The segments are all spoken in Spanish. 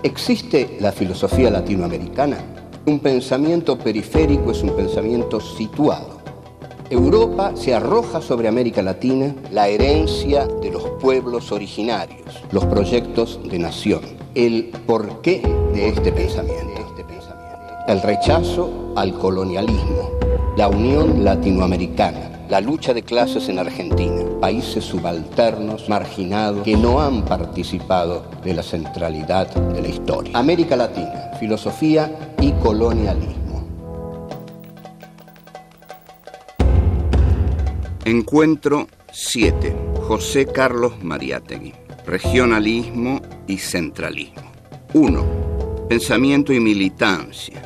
¿Existe la filosofía latinoamericana? Un pensamiento periférico es un pensamiento situado. Europa se arroja sobre América Latina la herencia de los pueblos originarios, los proyectos de nación, el porqué de este pensamiento, el rechazo al colonialismo, la unión latinoamericana, la lucha de clases en Argentina, países subalternos, marginados, que no han participado de la centralidad de la historia. América Latina, filosofía y colonialismo. Encuentro 7. José Carlos Mariátegui. Regionalismo y centralismo. 1. Pensamiento y militancia.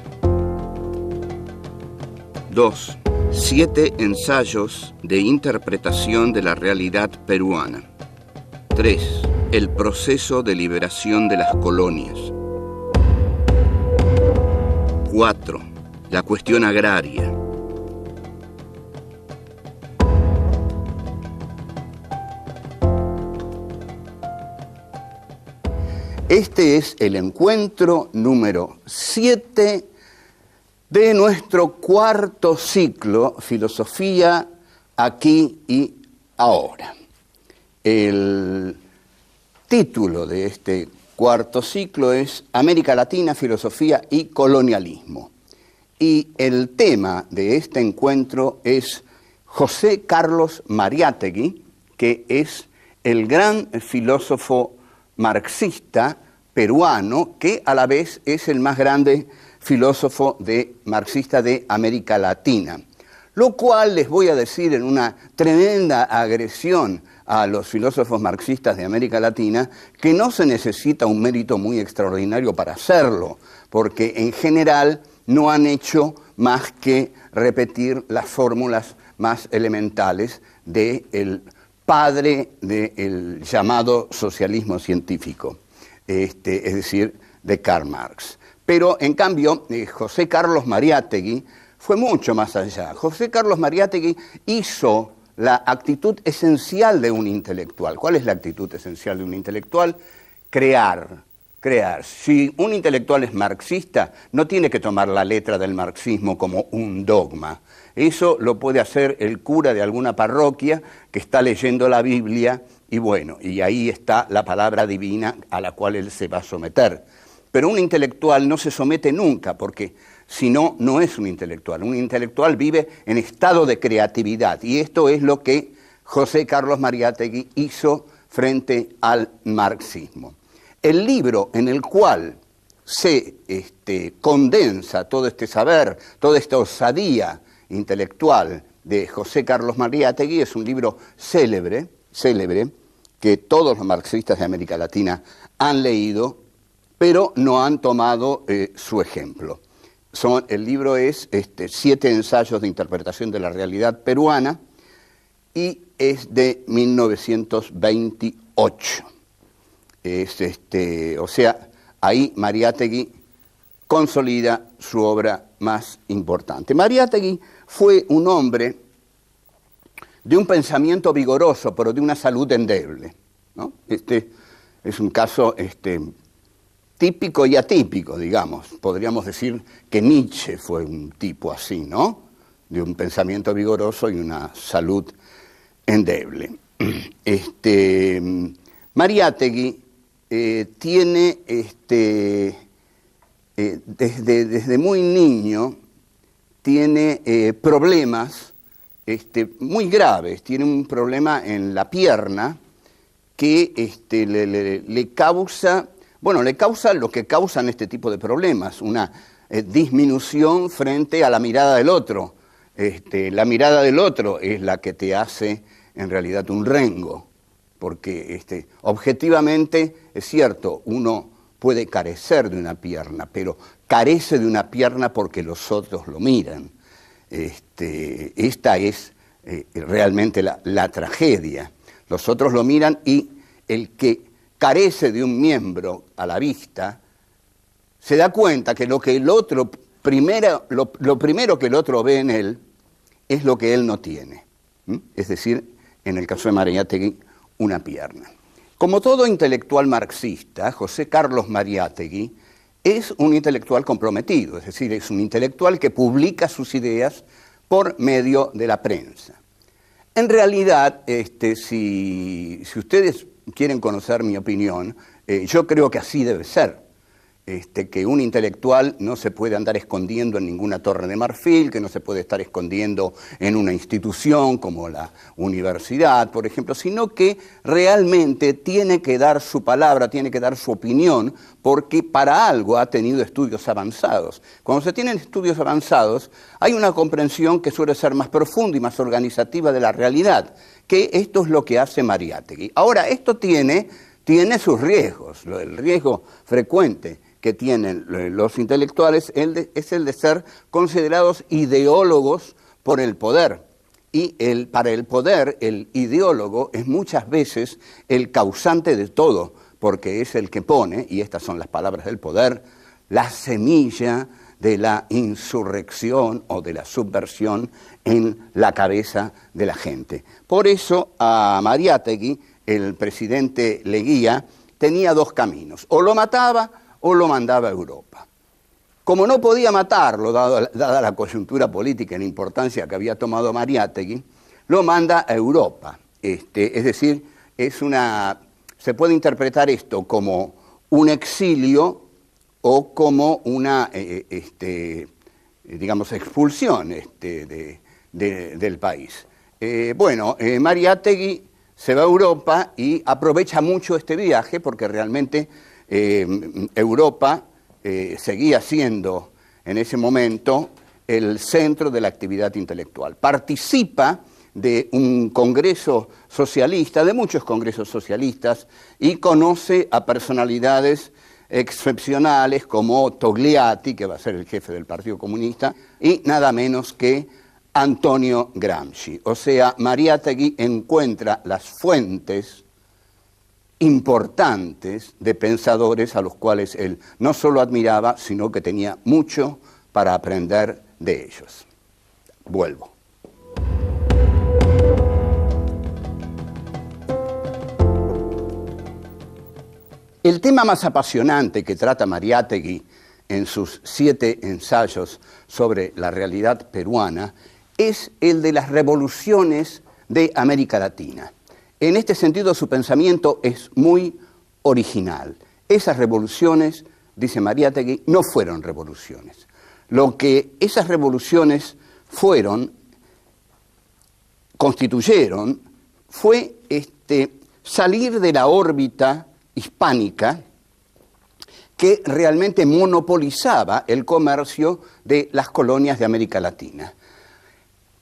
2. 7 ensayos de interpretación de la realidad peruana. 3. El proceso de liberación de las colonias. 4. La cuestión agraria. 'Este es el encuentro número 7 de nuestro cuarto ciclo, Filosofía aquí y ahora. El título de este cuarto ciclo es América Latina, Filosofía y Colonialismo. Y el tema de este encuentro es José Carlos Mariátegui, que es el gran filósofo marxista peruano, que a la vez es el más grande filósofo marxista de América Latina. Lo cual les voy a decir en una tremenda agresión a los filósofos marxistas de América Latina, que no se necesita un mérito muy extraordinario para hacerlo, porque en general no han hecho más que repetir las fórmulas más elementales del padre del llamado socialismo científico, es decir, de Karl Marx. Pero, en cambio, José Carlos Mariátegui fue mucho más allá. José Carlos Mariátegui hizo la actitud esencial de un intelectual. ¿Cuál es la actitud esencial de un intelectual? Crear. Si un intelectual es marxista, no tiene que tomar la letra del marxismo como un dogma. Eso lo puede hacer el cura de alguna parroquia que está leyendo la Biblia y bueno, y ahí está la palabra divina a la cual él se va a someter. Pero un intelectual no se somete nunca, porque si no, no es un intelectual. Un intelectual vive en estado de creatividad, y esto es lo que José Carlos Mariátegui hizo frente al marxismo. El libro en el cual se condensa todo este saber, toda esta osadía intelectual de José Carlos Mariátegui es un libro célebre, que todos los marxistas de América Latina han leído, pero no han tomado su ejemplo. El libro es 7 ensayos de interpretación de la realidad peruana y es de 1928. O sea, ahí Mariátegui consolida su obra más importante. Mariátegui fue un hombre de un pensamiento vigoroso, pero de una salud endeble, ¿no? Es un caso típico y atípico, digamos. Podríamos decir que Nietzsche fue un tipo así, ¿no? De un pensamiento vigoroso y una salud endeble. Mariátegui tiene desde muy niño tiene problemas muy graves. Tiene un problema en la pierna que le causa lo que causan este tipo de problemas, una disminución frente a la mirada del otro. La mirada del otro es la que te hace en realidad un rengo, porque objetivamente es cierto, uno puede carecer de una pierna, pero carece de una pierna porque los otros lo miran. Esta es realmente la tragedia. Los otros lo miran y el que carece de un miembro a la vista se da cuenta que lo primero que el otro ve en él es lo que él no tiene. Es decir, en el caso de Mariátegui, una pierna. Como todo intelectual marxista, José Carlos Mariátegui es un intelectual comprometido, es decir, es un intelectual que publica sus ideas por medio de la prensa. En realidad, si ustedes quieren conocer mi opinión, yo creo que así debe ser. Que un intelectual no se puede andar escondiendo en ninguna torre de marfil, que no se puede estar escondiendo en una institución como la universidad, por ejemplo, sino que realmente tiene que dar su palabra, tiene que dar su opinión, porque para algo ha tenido estudios avanzados. Cuando se tienen estudios avanzados, hay una comprensión que suele ser más profunda y más organizativa de la realidad, que esto es lo que hace Mariátegui. Ahora, esto tiene sus riesgos. El riesgo frecuente que tienen los intelectuales es el de ser considerados ideólogos por el poder. Y para el poder, el ideólogo es muchas veces el causante de todo, porque es el que pone, y estas son las palabras del poder, la semilla de la insurrección o de la subversión en la cabeza de la gente. Por eso a Mariátegui, el presidente Leguía, tenía dos caminos: o lo mataba o lo mandaba a Europa. Como no podía matarlo, dada la coyuntura política y la importancia que había tomado Mariátegui, lo manda a Europa. Es decir, se puede interpretar esto como un exilio o como una, digamos, expulsión del país. Mariátegui se va a Europa y aprovecha mucho este viaje porque realmente Europa seguía siendo en ese momento el centro de la actividad intelectual. Participa de un congreso socialista, de muchos congresos socialistas, y conoce a personalidades excepcionales como Togliatti, que va a ser el jefe del Partido Comunista, y nada menos que Antonio Gramsci. O sea, Mariátegui encuentra las fuentes importantes de pensadores a los cuales él no solo admiraba, sino que tenía mucho para aprender de ellos. Vuelvo. El tema más apasionante que trata Mariátegui en sus 7 ensayos sobre la realidad peruana es el de las revoluciones de América Latina. En este sentido, su pensamiento es muy original. Esas revoluciones, dice Mariátegui, no fueron revoluciones. Lo que esas revoluciones constituyeron, fue salir de la órbita hispánica que realmente monopolizaba el comercio de las colonias de América Latina.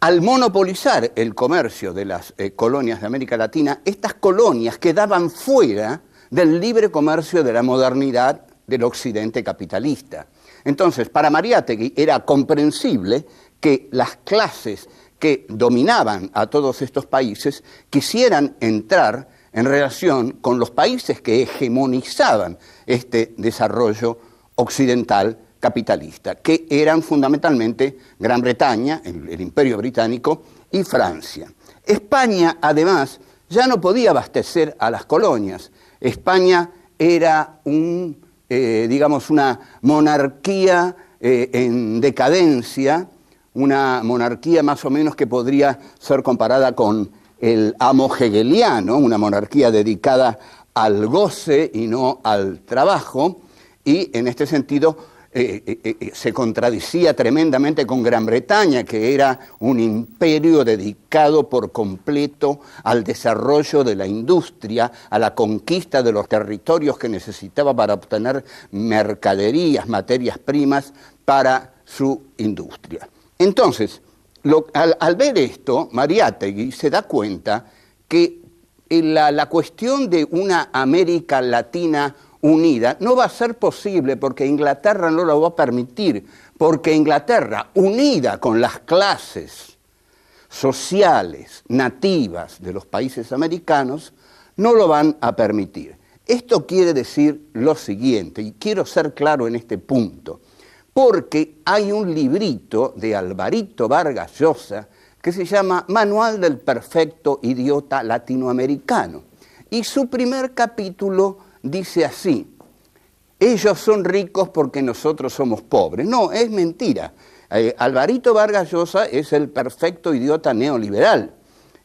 Al monopolizar el comercio de las colonias de América Latina, estas colonias quedaban fuera del libre comercio de la modernidad del occidente capitalista. Entonces, para Mariátegui era comprensible que las clases que dominaban a todos estos países quisieran entrar en relación con los países que hegemonizaban este desarrollo occidental capitalista, que eran fundamentalmente Gran Bretaña, el Imperio Británico, y Francia. España, además, ya no podía abastecer a las colonias. España era una monarquía en decadencia, una monarquía más o menos que podría ser comparada con el amo hegeliano, una monarquía dedicada al goce y no al trabajo, y en este sentido se contradecía tremendamente con Gran Bretaña, que era un imperio dedicado por completo al desarrollo de la industria, a la conquista de los territorios que necesitaba para obtener mercaderías, materias primas para su industria. Entonces, al ver esto, Mariátegui se da cuenta que la cuestión de una América Latina unida no va a ser posible porque Inglaterra no lo va a permitir, porque Inglaterra, unida con las clases sociales nativas de los países americanos, no lo van a permitir. Esto quiere decir lo siguiente, y quiero ser claro en este punto, porque hay un librito de Alvarito Vargas Llosa que se llama Manual del Perfecto Idiota Latinoamericano. Y su primer capítulo dice así: ellos son ricos porque nosotros somos pobres. No, es mentira. Alvarito Vargas Llosa es el perfecto idiota neoliberal,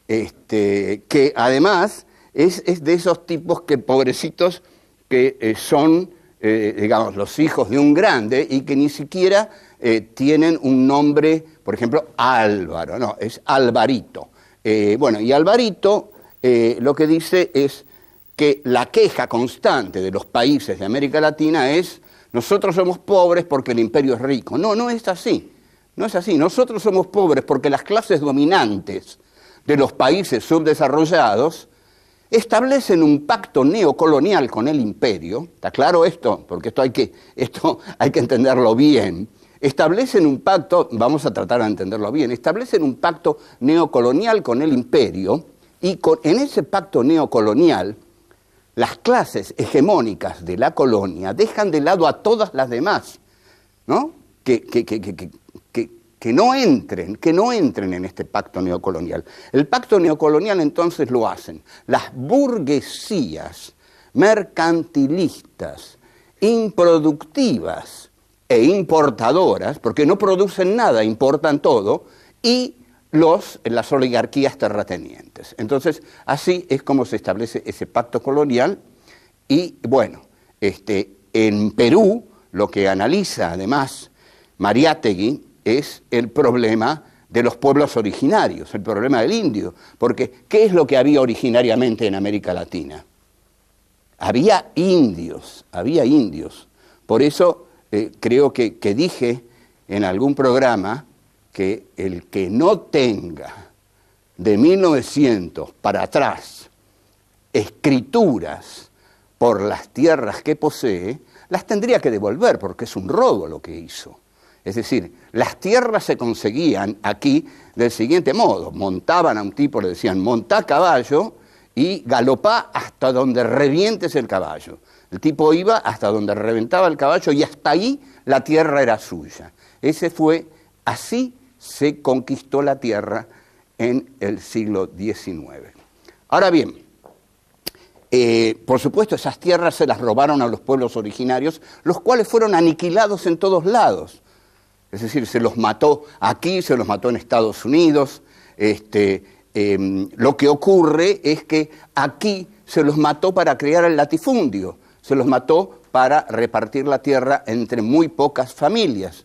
que además es de esos tipos que pobrecitos que son, digamos, los hijos de un grande y que ni siquiera tienen un nombre, por ejemplo, Álvaro, no, es Alvarito. Bueno, y Alvarito lo que dice es que la queja constante de los países de América Latina es: nosotros somos pobres porque el imperio es rico. No, no es así. No es así. Nosotros somos pobres porque las clases dominantes de los países subdesarrollados establecen un pacto neocolonial con el imperio. ¿Está claro esto? Porque esto hay que entenderlo bien. Establecen un pacto, vamos a tratar de entenderlo bien, establecen un pacto neocolonial con el imperio y en ese pacto neocolonial las clases hegemónicas de la colonia dejan de lado a todas las demás, ¿no? Que no entren en este pacto neocolonial. El pacto neocolonial entonces lo hacen las burguesías mercantilistas, improductivas e importadoras, porque no producen nada, importan todo, y las oligarquías terratenientes. Entonces, así es como se establece ese pacto colonial. Y bueno, en Perú lo que analiza además Mariátegui es el problema de los pueblos originarios, el problema del indio, porque ¿qué es lo que había originariamente en América Latina? Había indios. Por eso creo que dije en algún programa que el que no tenga de 1900 para atrás escrituras por las tierras que posee, las tendría que devolver, porque es un robo lo que hizo. Es decir, las tierras se conseguían aquí del siguiente modo: montaban a un tipo, le decían montá caballo y galopá hasta donde revientes el caballo. El tipo iba hasta donde reventaba el caballo y hasta ahí la tierra era suya. Así se conquistó la tierra en el siglo XIX. Ahora bien, por supuesto esas tierras se las robaron a los pueblos originarios, los cuales fueron aniquilados en todos lados. Es decir, se los mató aquí, se los mató en Estados Unidos. Lo que ocurre es que aquí se los mató para crear el latifundio, se los mató para repartir la tierra entre muy pocas familias.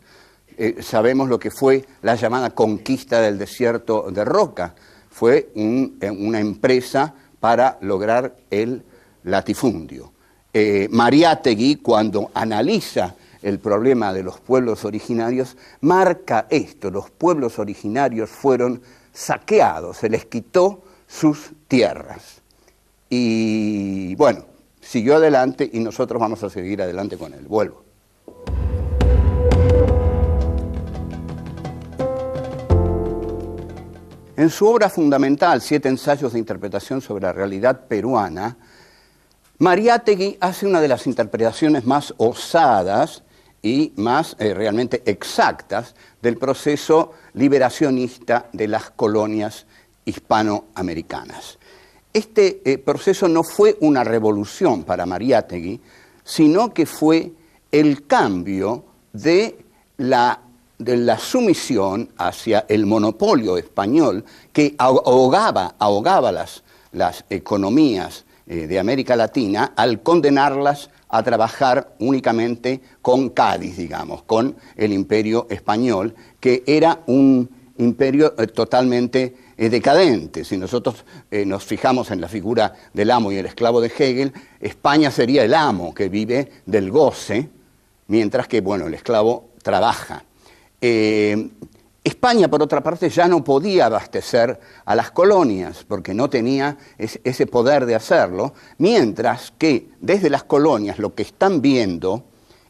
Sabemos lo que fue la llamada conquista del desierto de Roca. Fue una empresa para lograr el latifundio. Mariátegui, cuando analiza el problema de los pueblos originarios, marca esto: los pueblos originarios fueron saqueados, se les quitó sus tierras. Y bueno, siguió adelante y nosotros vamos a seguir adelante con él. Vuelvo. En su obra fundamental, 7 ensayos de interpretación sobre la realidad peruana, Mariátegui hace una de las interpretaciones más osadas y más realmente exactas del proceso liberacionista de las colonias hispanoamericanas. Este proceso no fue una revolución para Mariátegui, sino que fue el cambio de la sumisión hacia el monopolio español que ahogaba las economías de América Latina al condenarlas a trabajar únicamente con Cádiz, digamos, con el imperio español, que era un imperio totalmente decadente. Si nosotros nos fijamos en la figura del amo y el esclavo de Hegel, España sería el amo que vive del goce, mientras que, bueno, el esclavo trabaja. España, por otra parte, ya no podía abastecer a las colonias porque no tenía ese poder de hacerlo, mientras que desde las colonias lo que están viendo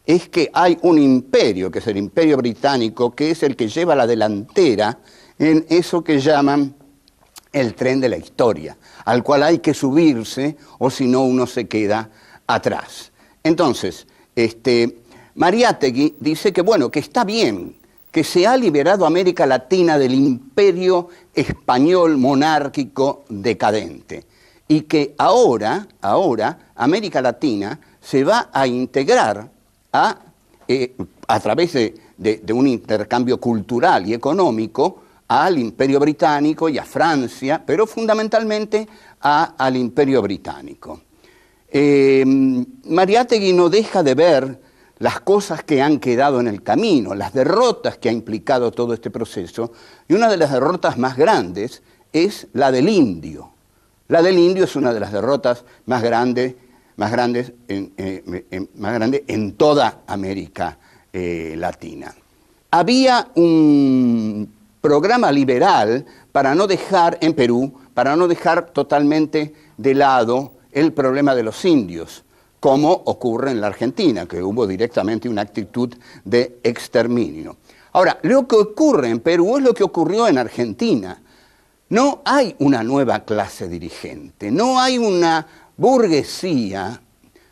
es que hay un imperio, que es el imperio británico, que es el que lleva la delantera en eso que llaman el tren de la historia, al cual hay que subirse o si no uno se queda atrás. Entonces, Mariátegui dice que, bueno, que está bien, que se ha liberado América Latina del imperio español monárquico decadente y que ahora América Latina se va a integrar a través de un intercambio cultural y económico al Imperio Británico y a Francia, pero fundamentalmente al Imperio Británico. Mariátegui no deja de ver las cosas que han quedado en el camino, las derrotas que ha implicado todo este proceso, y una de las derrotas más grandes es la del indio. La del indio es una de las derrotas más grandes en toda América Latina. Había un programa liberal para no dejar en Perú, para no dejar totalmente de lado el problema de los indios, como ocurre en la Argentina, que hubo directamente una actitud de exterminio. Ahora, lo que ocurre en Perú es lo que ocurrió en Argentina. No hay una nueva clase dirigente, no hay una burguesía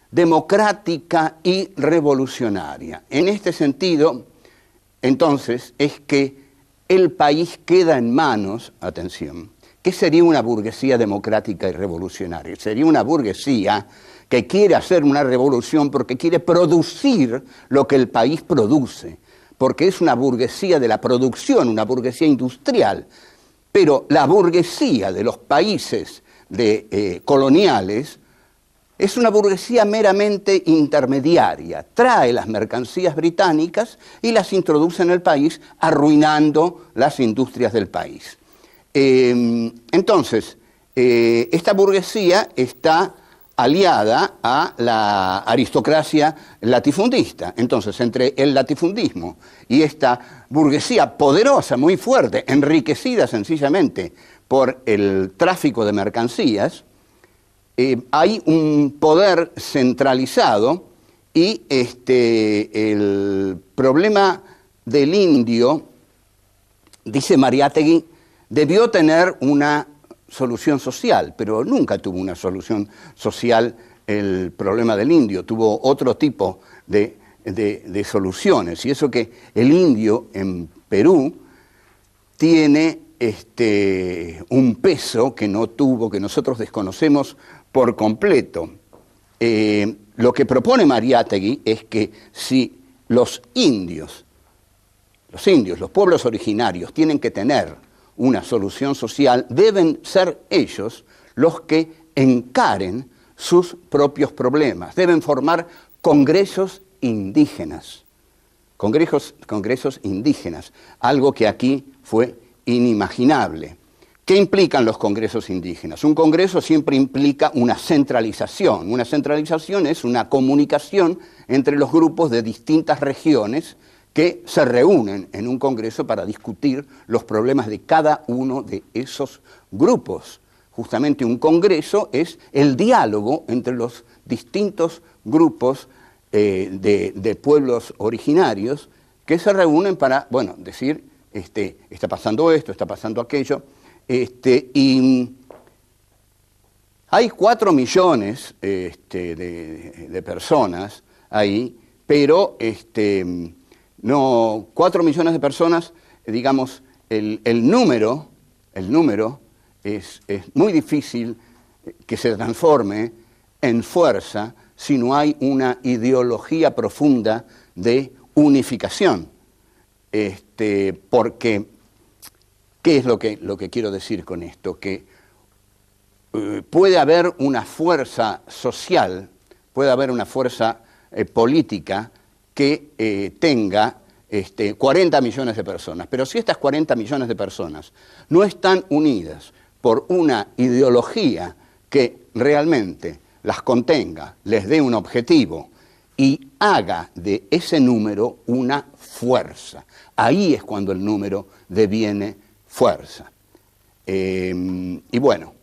democrática y revolucionaria. En este sentido, entonces, es que el país queda en manos, atención, ¿qué sería una burguesía democrática y revolucionaria? Sería una burguesía que quiere hacer una revolución porque quiere producir lo que el país produce, porque es una burguesía de la producción, una burguesía industrial. Pero la burguesía de los países coloniales es una burguesía meramente intermediaria. Trae las mercancías británicas y las introduce en el país, arruinando las industrias del país. Entonces, esta burguesía está aliada a la aristocracia latifundista. Entonces, entre el latifundismo y esta burguesía poderosa, muy fuerte, enriquecida sencillamente por el tráfico de mercancías, hay un poder centralizado y el problema del indio, dice Mariátegui, debió tener una solución social, pero nunca tuvo una solución social el problema del indio, tuvo otro tipo de soluciones, y eso que el indio en Perú tiene un peso que no tuvo, que nosotros desconocemos por completo. Lo que propone Mariátegui es que si los pueblos originarios tienen que tener una solución social, deben ser ellos los que encaren sus propios problemas, deben formar congresos indígenas, congresos indígenas, algo que aquí fue inimaginable. ¿Qué implican los congresos indígenas? Un congreso siempre implica una centralización. Una centralización es una comunicación entre los grupos de distintas regiones que se reúnen en un congreso para discutir los problemas de cada uno de esos grupos. Justamente un congreso es el diálogo entre los distintos grupos de pueblos originarios que se reúnen para, bueno, decir, está pasando esto, está pasando aquello, y hay 4 millones de personas ahí, pero no, 4 millones de personas, digamos, el número es muy difícil que se transforme en fuerza si no hay una ideología profunda de unificación. Porque, ¿qué es lo que quiero decir con esto? Que puede haber una fuerza social, puede haber una fuerza política que tenga 40 millones de personas. Pero si estas 40 millones de personas no están unidas por una ideología que realmente las contenga, les dé un objetivo y haga de ese número una fuerza, ahí es cuando el número deviene fuerza. Y bueno,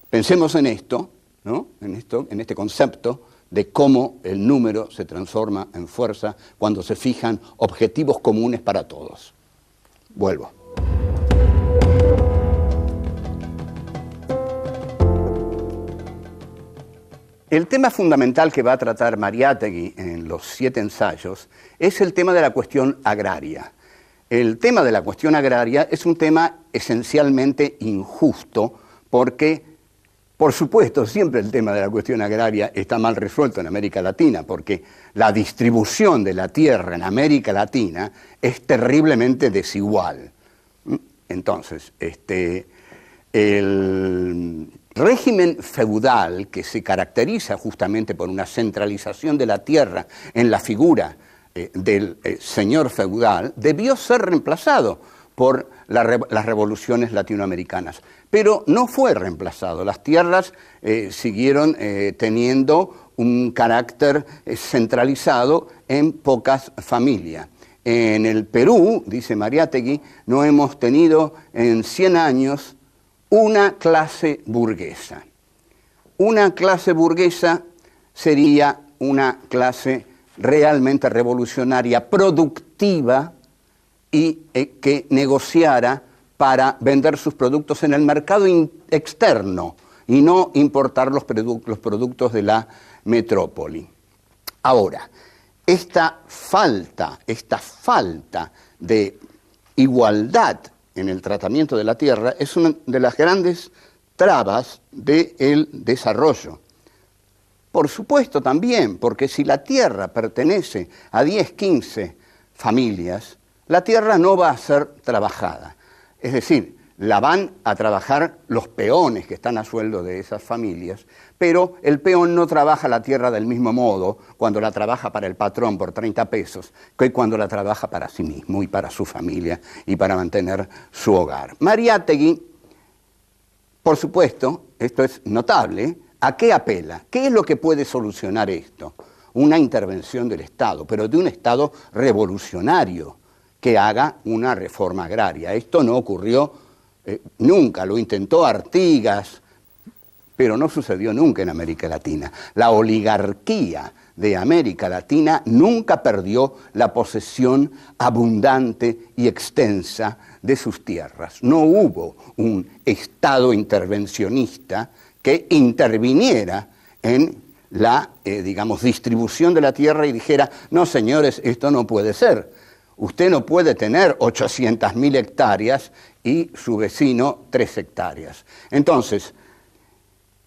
pensemos en esto, ¿no? En este concepto de cómo el número se transforma en fuerza cuando se fijan objetivos comunes para todos. Vuelvo. El tema fundamental que va a tratar Mariátegui en los 7 ensayos es el tema de la cuestión agraria. El tema de la cuestión agraria es un tema esencialmente injusto porque, por supuesto, siempre el tema de la cuestión agraria está mal resuelto en América Latina, porque la distribución de la tierra en América Latina es terriblemente desigual. Entonces, el régimen feudal, que se caracteriza justamente por una centralización de la tierra en la figura del señor feudal, debió ser reemplazado por las revoluciones latinoamericanas. Pero no fue reemplazado. Las tierras siguieron teniendo un carácter centralizado en pocas familias. En el Perú, dice Mariátegui, no hemos tenido en 100 años una clase burguesa. Una clase burguesa sería una clase realmente revolucionaria, productiva y que negociara para vender sus productos en el mercado externo y no importar los productos de la metrópoli. Ahora, esta falta de igualdad en el tratamiento de la tierra es una de las grandes trabas del desarrollo. Por supuesto también, porque si la tierra pertenece a 10, 15 familias, la tierra no va a ser trabajada. Es decir, la van a trabajar los peones que están a sueldo de esas familias, pero el peón no trabaja la tierra del mismo modo cuando la trabaja para el patrón por 30 pesos que cuando la trabaja para sí mismo y para su familia y para mantener su hogar. Mariátegui, por supuesto, esto es notable, ¿a qué apela? ¿Qué es lo que puede solucionar esto? Una intervención del Estado, pero de un Estado revolucionario que haga una reforma agraria. Esto no ocurrió nunca, lo intentó Artigas, pero no sucedió nunca en América Latina. La oligarquía de América Latina nunca perdió la posesión abundante y extensa de sus tierras. No hubo un Estado intervencionista que interviniera en la, distribución de la tierra y dijera, no señores, esto no puede ser. Usted no puede tener 800.000 hectáreas y su vecino 3 hectáreas. Entonces,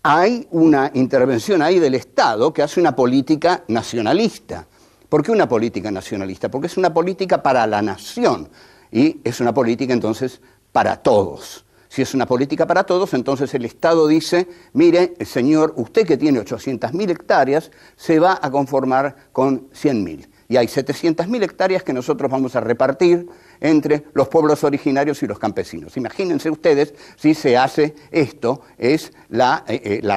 hay una intervención ahí del Estado que hace una política nacionalista. ¿Por qué una política nacionalista? Porque es una política para la nación y es una política entonces para todos. Si es una política para todos, entonces el Estado dice, mire, señor, usted que tiene 800.000 hectáreas se va a conformar con 100.000. Y hay 700.000 hectáreas que nosotros vamos a repartir entre los pueblos originarios y los campesinos. Imagínense ustedes si se hace esto, es la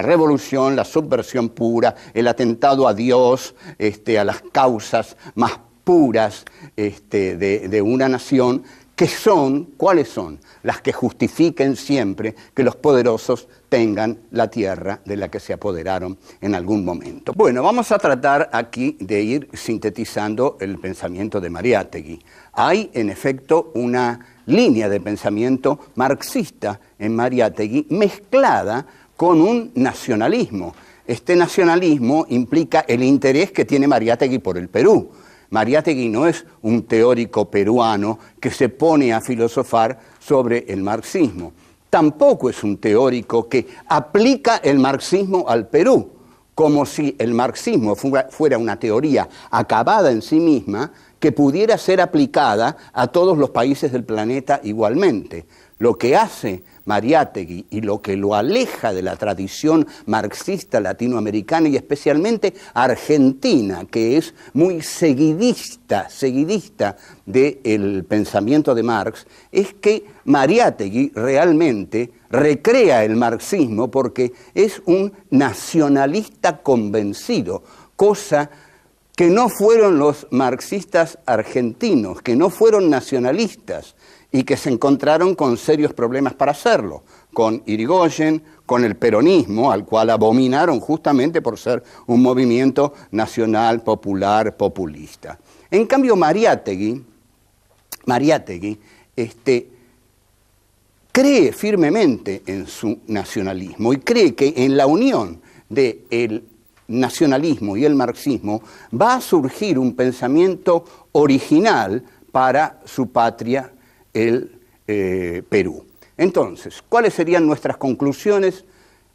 revolución, la subversión pura, el atentado a Dios, a las causas más puras de una nación, que son, ¿cuáles son? Las que justifiquen siempre que los poderosos tengan la tierra de la que se apoderaron en algún momento. Bueno, vamos a tratar aquí de ir sintetizando el pensamiento de Mariátegui. Hay, en efecto, una línea de pensamiento marxista en Mariátegui mezclada con un nacionalismo. Este nacionalismo implica el interés que tiene Mariátegui por el Perú. Mariátegui no es un teórico peruano que se pone a filosofar sobre el marxismo. Tampoco es un teórico que aplica el marxismo al Perú, como si el marxismo fuera una teoría acabada en sí misma que pudiera ser aplicada a todos los países del planeta igualmente. Lo que hace Mariátegui y lo que lo aleja de la tradición marxista latinoamericana y especialmente argentina, que es muy seguidista del pensamiento de Marx, es que Mariátegui realmente recrea el marxismo porque es un nacionalista convencido, cosa que no fueron los marxistas argentinos, que no fueron nacionalistas, y que se encontraron con serios problemas para hacerlo, con Irigoyen, con el peronismo, al cual abominaron justamente por ser un movimiento nacional, popular, populista. En cambio, Mariátegui cree firmemente en su nacionalismo y cree que en la unión del nacionalismo y el marxismo va a surgir un pensamiento original para su patria, el Perú. Entonces, ¿cuáles serían nuestras conclusiones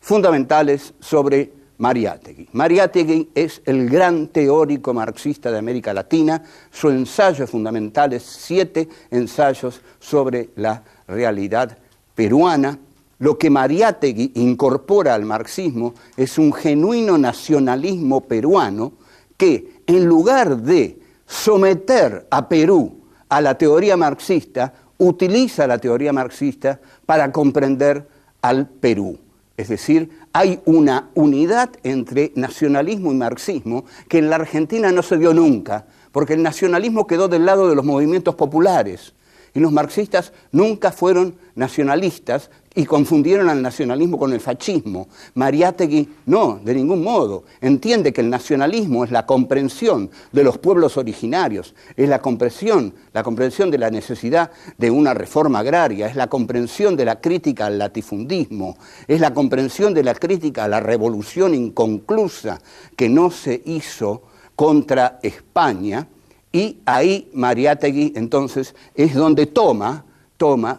fundamentales sobre Mariátegui? Mariátegui es el gran teórico marxista de América Latina. Su ensayo fundamental es 7 ensayos sobre la realidad peruana. Lo que Mariátegui incorpora al marxismo es un genuino nacionalismo peruano que, en lugar de someter a Perú a la teoría marxista, utiliza la teoría marxista para comprender al Perú. Es decir, hay una unidad entre nacionalismo y marxismo que en la Argentina no se dio nunca, porque el nacionalismo quedó del lado de los movimientos populares y los marxistas nunca fueron nacionalistas y confundieron al nacionalismo con el fascismo. Mariátegui no, de ningún modo. Entiende que el nacionalismo es la comprensión de los pueblos originarios, es la comprensión de la necesidad de una reforma agraria, es la comprensión de la crítica al latifundismo, es la comprensión de la crítica a la revolución inconclusa que no se hizo contra España. Y ahí Mariátegui entonces es donde toma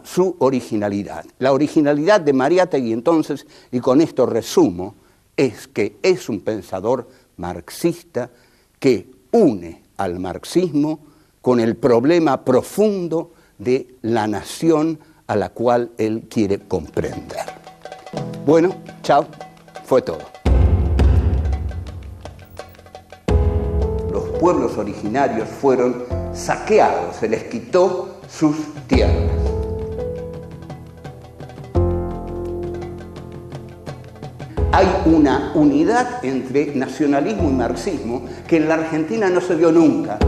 su originalidad. La originalidad de Mariátegui entonces, y con esto resumo, es que es un pensador marxista que une al marxismo con el problema profundo de la nación a la cual él quiere comprender. Bueno, chao, fue todo. Los pueblos originarios fueron saqueados, se les quitó sus tierras. Hay una unidad entre nacionalismo y marxismo que en la Argentina no se dio nunca.